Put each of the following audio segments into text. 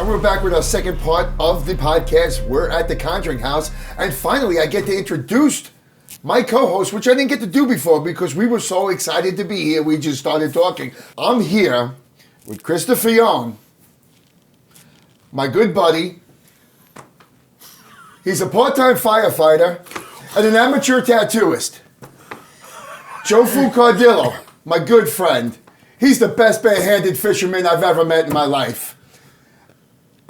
we're back with our second part of the podcast. We're at the Conjuring House, and finally I get to introduce my co-host, which I didn't get to do before because we were so excited to be here. We just started talking. I'm here with Christopher Young, my good buddy. He's a part-time firefighter and an amateur tattooist. Joe Cardillo, my good friend. He's the best bare-handed fisherman I've ever met in my life.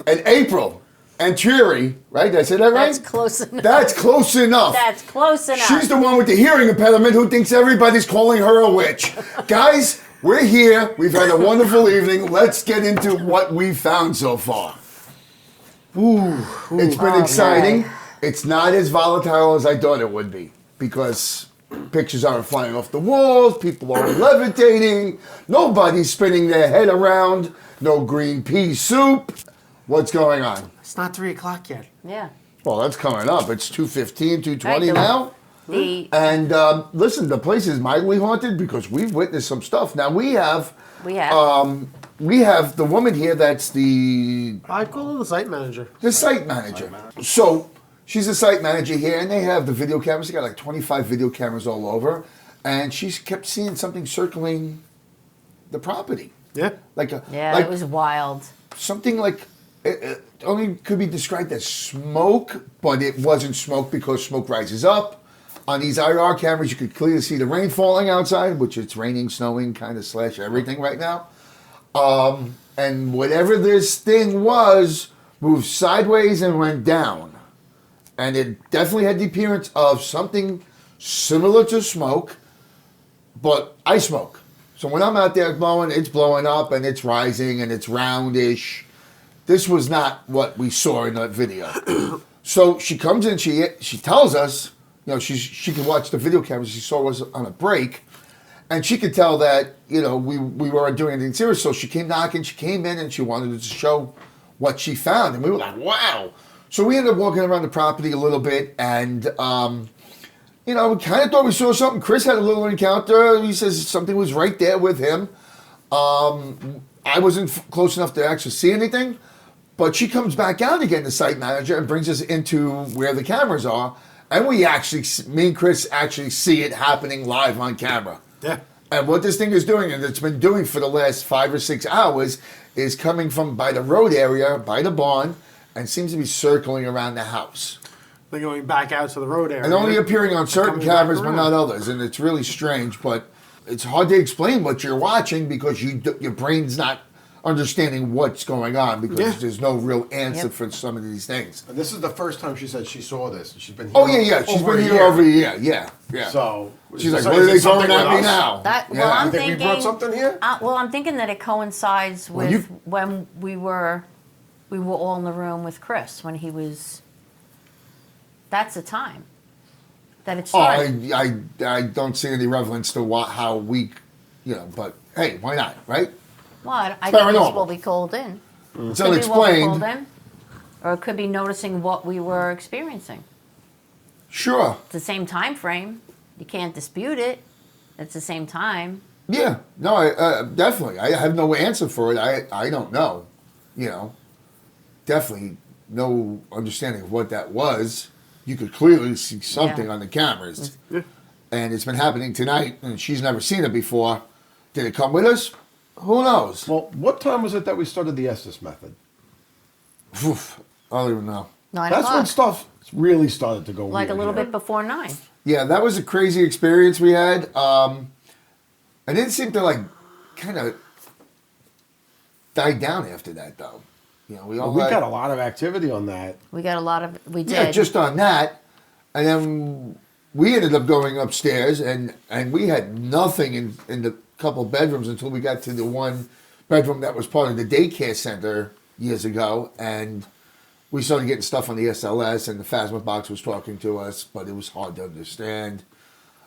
And April Antiri, right? Did I say that right? That's close enough. That's close enough. That's close enough. She's the one with the hearing impediment who thinks everybody's calling her a witch. Guys, we're here. We've had a wonderful evening. Let's get into what we've found so far. It's been exciting. Man. It's not as volatile as I thought it would be because pictures aren't flying off the walls, people aren't levitating, nobody's spinning their head around, no green pea soup. What's going on? It's not 3 o'clock yet. Yeah. Well, that's coming up. It's 2:15, 2:20 Right, now. And Listen, the place is mildly haunted because we've witnessed some stuff. Now we have the woman here that's I call her the site manager. the site manager. So she's a site manager here, and they have the video cameras. They got like 25 video cameras all over, and she's kept seeing something circling the property. Yeah. Like it was wild. something like it only could be described as smoke, but it wasn't smoke because smoke rises up. On these IR cameras, you could clearly see the rain falling outside, which it's raining, snowing, kind of / everything right now. And whatever this thing was moved sideways and went down. And it definitely had the appearance of something similar to smoke, but ice smoke. So when I'm out there blowing, it's blowing up and it's rising and it's roundish. This was not what we saw in that video. So she comes in, she tells us, you know, she could watch the video cameras. She saw us on a break, and she could tell that, you know, we weren't doing anything serious. So she came knocking, she came in, and she wanted to show what she found. And we were like, wow. So we ended up walking around the property a little bit, and, you know, we kind of thought we saw something. Chris had a little encounter. He says something was right there with him. I wasn't close enough to actually see anything, but she comes back out again, the site manager, and brings us into where the cameras are. And we actually, me and Chris actually see it happening live on camera. Yeah. And what this thing is doing, and it's been doing for the last 5 or 6 hours, is coming from by the road area, by the barn, and seems to be circling around the house. They're going back out to the road area. And only appearing on certain coming back cameras, but around. not others. And it's really strange, but it's hard to explain what you're watching because your brain's not understanding what's going on because there's no real answer for some of these things. And this is the first time she said she saw this. She's been here. Oh, yeah. She's been here over a year. Yeah. So She's like, so what is are it they something throwing at with me us? now? I'm You think thinking we brought something here? I'm thinking that it coincides with you- when we were all in the room with Chris when he was. That's the time that it started. I don't see any relevance to how we, you know, but hey, why not, right? Well, I think paranormal. it's what we called in. It's Could be what we unexplained. called in, or it could be noticing what we were experiencing. Sure. It's the same time frame. You can't dispute it. It's the same time. Yeah. No, I definitely. I have no answer for it. I don't know. You know, definitely no understanding of what that was. You could clearly see something on the cameras. Yeah. And it's been happening tonight, and she's never seen it before. Did it come with us? Who knows? Well, what time was it that we started the Estes method? Oof, I don't even know. 9 That's o'clock. when stuff really started to go Like a weird little here. bit before 9. Yeah, that was a crazy experience we had. I didn't seem to kind of die down after that though. You know, we got a lot of activity on that. We got a lot of. We did. Yeah, just on that, and then we ended up going upstairs, and we had nothing in the couple bedrooms until we got to the one bedroom that was part of the daycare center years ago, and we started getting stuff on the SLS, and the Phasma box was talking to us, but it was hard to understand.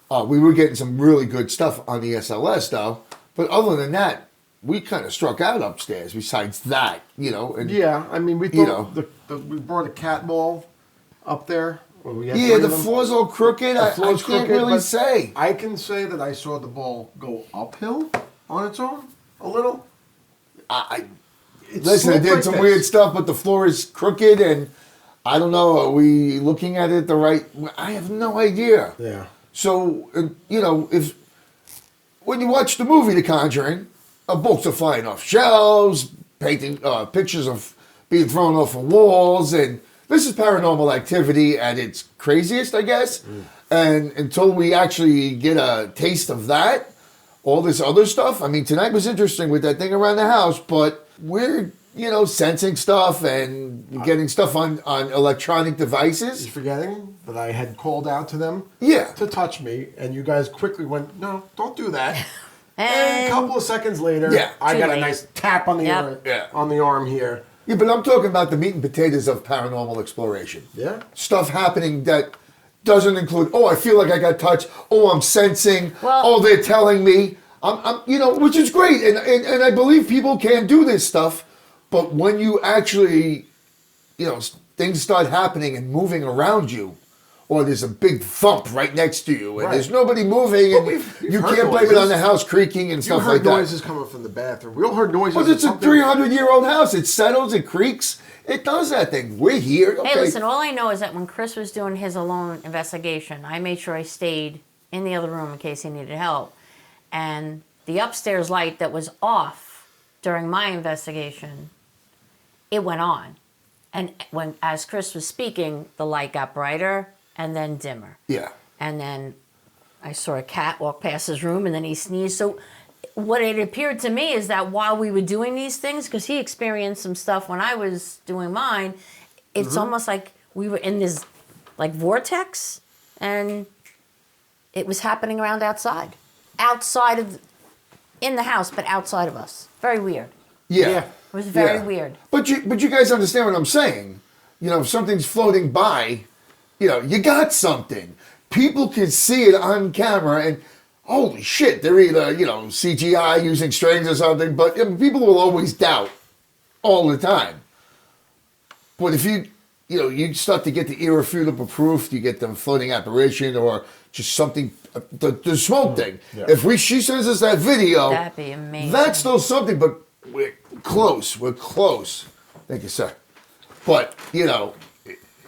We were getting some really good stuff on the SLS though, but other than that, we kind of struck out upstairs. Besides that, you know, and Yeah, I mean, we You thought we brought a cat ball up there. Well, we had yeah, three the of them. floor's all crooked. I floor's can't crooked, really but say. I can say that I saw the ball go uphill on its own a little. Listen, I smoked did like some this. weird stuff, but the floor is crooked, and I don't know. Are we looking at it the right? I have no idea. Yeah. So if when you watch the movie The Conjuring, books are flying off shelves, painting pictures of being thrown off of walls, and this is paranormal activity at its craziest, I guess. And until we actually get a taste of that, all this other stuff. I mean, tonight was interesting with that thing around the house, but we're sensing stuff and getting stuff on electronic He's devices. forgetting that I had called out to them Yeah. to touch me, and you guys quickly went, no, don't do that. And And a couple of seconds later, Yeah. I Too got a late. nice tap on the Yep. arm, Yeah. on the arm here. Yeah, but I'm talking about the meat and potatoes of paranormal exploration. Yeah. Stuff happening that doesn't include, oh, I feel like I got touched. Oh, I'm sensing. Well- Oh, they're telling me. I'm which is great. And I believe people can do this stuff. But when you actually, things start happening and moving around you, or there's a big thump right next to you, and Right. there's nobody moving, But and we've you heard can't blame it on noises. the house creaking and You stuff heard like that. noises coming from the bathroom. We all heard noises. But it's a something- 300-year-old house. It settles, it creaks, it does that thing. We're here. Okay. Hey, listen, all I know is that when Chris was doing his alone investigation, I made sure I stayed in the other room in case he needed help. And the upstairs light that was off during my investigation, it went on. And as Chris was speaking, the light got brighter and then dimmer. Yeah. And then I saw a cat walk past his room and then he sneezed. So what it appeared to me is that while we were doing these things, because he experienced some stuff when I was doing mine, it's almost like we were in this like vortex and it was happening around outside in the house, but outside of us. Very weird. Yeah. Yeah. It was very Yeah. weird. But you guys understand what I'm saying. If something's floating by, you got something. People can see it on camera and holy shit, they're either, CGI using strings or something, but people will always doubt all the time. But if you start to get the irrefutable proof, you get the floating apparition or just something, the smoke thing. Yeah. If she sends us that video, That'd be amazing. that's still something, but we're close. We're close. Thank you, sir. But,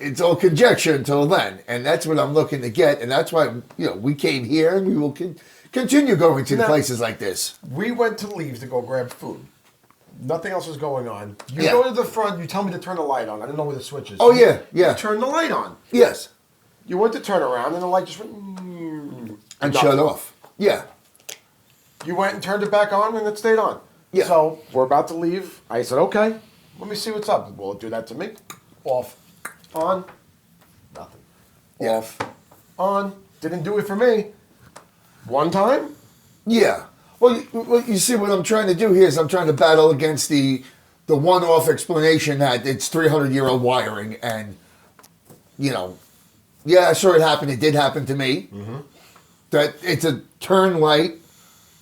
it's all conjecture until then. And that's what I'm looking to get. And that's why, we came here and we will continue going to Now- places like this. We went to leave to go grab food. Nothing else was going on. You Yeah. go to the front, you tell me to turn the light on. I didn't know where the switch is. Oh, yeah, yeah. You turn the light on. Yes. You went to turn around and the light just went... And nothing. shut off. Yeah. You went and turned it back on and it stayed on. Yeah. So we're about to leave. I said, okay, let me see what's up. Will it do that to me? Off. On. Nothing. Yeah. Off. On. Didn't do it for me. One time. Yeah. Well, you see, what I'm trying to do here is I'm trying to battle against the one-off explanation that it's 300-year-old wiring and, yeah, sure it happened. It did happen to me. Mm-hmm. That it's a turn light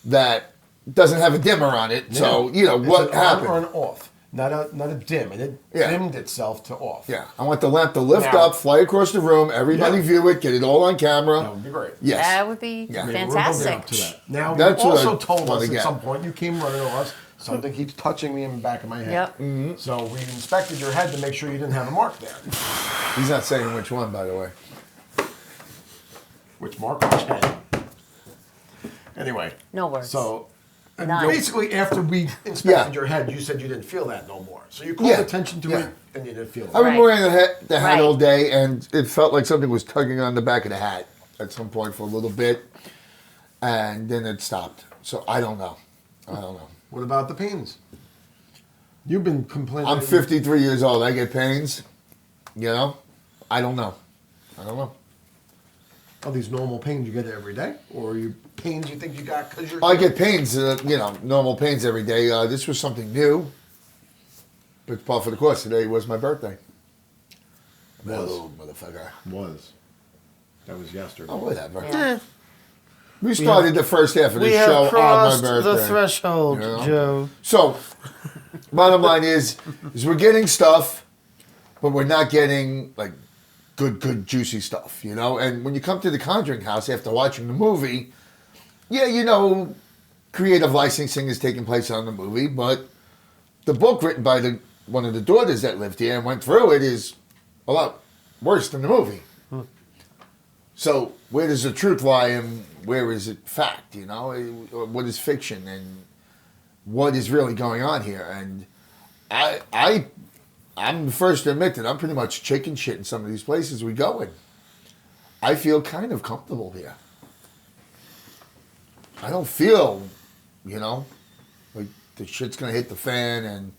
that doesn't have a dimmer on it. So, It's what an happened? on or an off. Not a dim. And it Yeah. dimmed itself to off. Yeah, I want the lamp to lift Now- up, fly across the room, everybody Yeah. view it, get it all on camera. That would be great. Yes. That would be Yeah. Maybe we'll go fantastic. down to that. Now, That's you what also I told wanna us at get. some point, you came running to us, something keeps touching me in the back of my head. Yep. Mm-hmm. So we inspected your head to make sure you didn't have a mark there. He's not saying which one, by the way. Which mark? Which head? Anyway. No words. So, and None. basically after we inspected Yeah. your head, you said you didn't feel that no more. So you called Yeah. attention to Yeah. it and you didn't feel it. I've been Right. wearing the hat Right. all day, and it felt like something was tugging on the back of the hat at some point for a little bit, and then it stopped. So I don't know. What about the pains? You've been complaining. I'm 53 years old. I get pains. I don't know. Are these normal pains you get every day? Or are you pains you think you got because you're... I get pains, normal pains every day. This was something new. But par for the course, today was my birthday. Was. Oh, motherfucker. Was. That was yesterday. Oh, whatever. Yeah. We started the first half of the We show have on my crossed birthday. the threshold, You know? Joe. So, bottom line is we're getting stuff, but we're not getting like good juicy stuff, And when you come to the Conjuring House after watching the movie, yeah, creative licensing is taking place on the movie, but the book written by one of the daughters that lived here and went through it is a lot worse than the movie. So where does the truth lie and where is it fact? You know, what is fiction and what is really going on here? And I'm the first to admit that I'm pretty much chicken shit in some of these places we go in. I feel kind of comfortable here. I don't feel, you know, like the shit's gonna hit the fan and,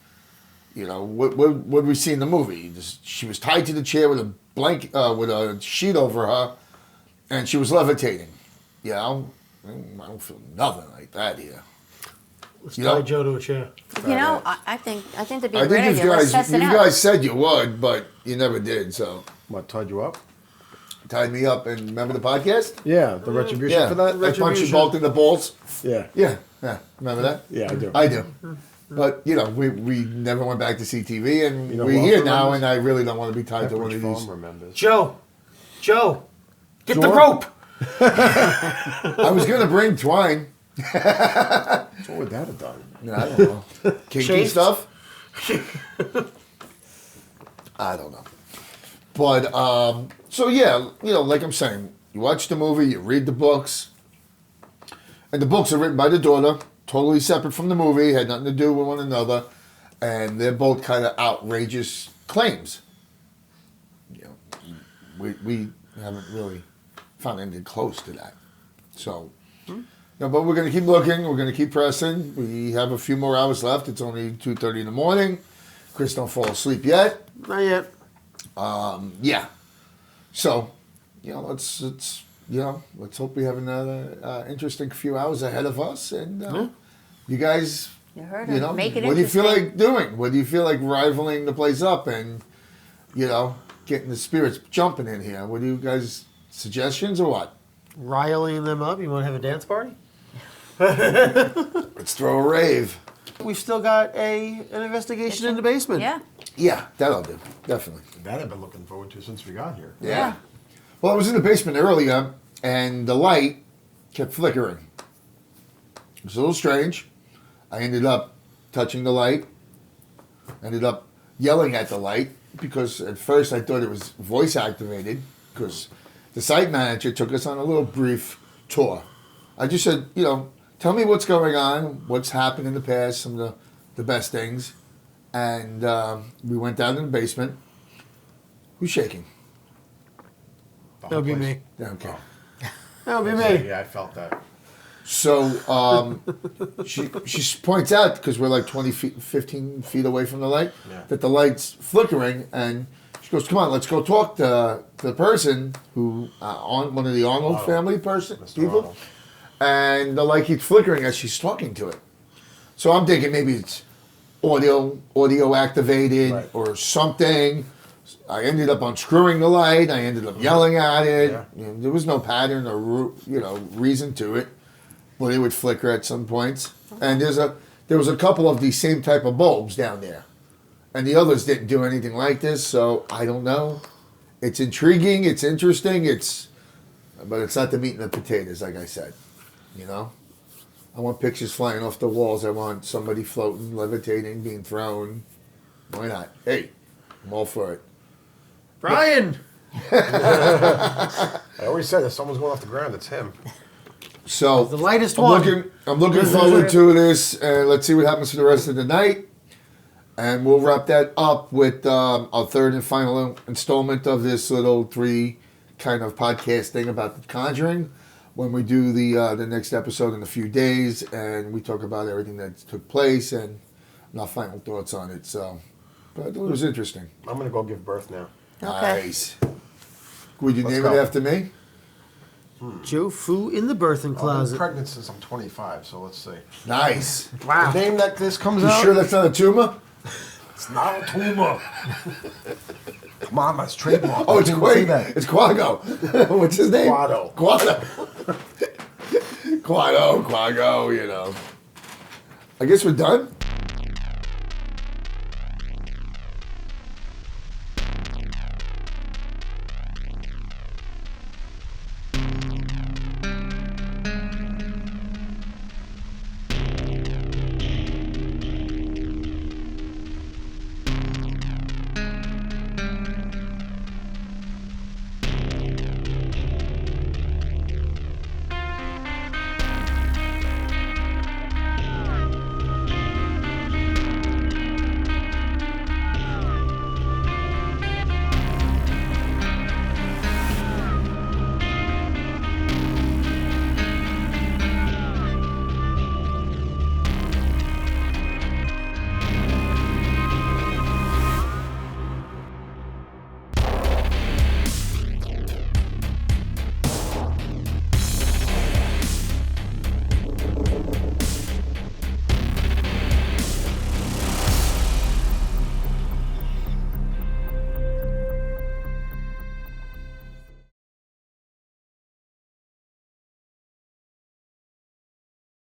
you know, what we see in the movie. She was tied to the chair with a blanket, with a sheet over her, and she was levitating. You know, I don't feel nothing like that here. Let's You tie know? Joe to a chair. You know, I think that'd be I a great think idea. Let's test you it out. guys said you would, but you never did. So What, tied you up? tied me up, and remember the podcast? Yeah, the retribution Yeah, for that? I punched you Retribution. both in the balls. Yeah. Yeah. Remember that? Yeah, I do. I do. But, you know, we never went back to CTV, and You know we're who else here now, remembers? and I really don't want to be tied to one of Pepperidge these. Farm remembers. Joe, get the Sure. rope. I was going to bring twine. What would that have done? No, I don't know. Kinky Chafed? stuff? I don't know. But, so yeah, you know, like I'm saying, you watch the movie, you read the books, and the books are written by the daughter, totally separate from the movie, had nothing to do with one another, and they're both kind of outrageous claims. You know, we haven't really found anything close to that. So, no, but we're going to keep looking. We're going to keep pressing. We have a few more hours left. It's only 2:30 in the morning. Chris don't fall asleep yet. Not yet. Yeah. So, you know, let's hope we have another interesting few hours ahead of us. And you guys, You heard you him. know, Make it what do you feel interesting. like doing? What do you feel like rivaling the place up and, you know, getting the spirits jumping in here? What do you guys, suggestions or what? Riling them up. You want to have a dance party? Let's throw a rave. We've still got an investigation in the basement. Yeah. Yeah, that'll do. Definitely. That I've been looking forward to since we got here. Yeah. Well, I was in the basement earlier, and the light kept flickering. It was a little strange. I ended up touching the light. Ended up yelling at the light because at first I thought it was voice activated because the site manager took us on a little brief tour. I just said, you know, tell me what's going on, what's happened in the past, some of the best things. And we went down in the basement. Who's shaking? The That would be whole me. place. Yeah, okay. That would be me. Yeah, I felt that. So she points out, because we're like 20 feet, 15 feet away from the light, Yeah. that the light's flickering, and she goes, come on, let's go talk to the person who, on one of the Arnold family Mr. people. Arnold. And the light keeps flickering as she's talking to it. So I'm thinking maybe it's audio activated Right. or something. I ended up unscrewing the light. I ended up yelling at it. Yeah. You know, there was no pattern or reason to it, but it would flicker at some points. And there was a couple of these same type of bulbs down there, and the others didn't do anything like this. So I don't know. It's intriguing. It's interesting. But it's not the meat and the potatoes, like I said. You know, I want pictures flying off the walls. I want somebody floating, levitating, being thrown. Why not? Hey, I'm all for it. Brian! I always said if someone's going off the ground, it's him. So The lightest one. I'm looking forward to this, and let's see what happens for the rest of the night. And we'll wrap that up with our third and final installment of this little 3 kind of podcast thing about The Conjuring when we do the next episode in a few days, and we talk about everything that took place and our final thoughts on it. So, but it was interesting. I'm going to go give birth now. Okay. Nice. Would you Let's name go. it after me? Joe Fu in the birthing I've been closet. pregnant since I'm 25, so let's see. Nice. Wow. The name that this comes You out, sure that's not a tumor? it's not a tumor. Mom, that's trademark. Oh, it's I didn't see Quago. that. It's Quago. What's his name? Quado. Quado, you know. I guess we're done.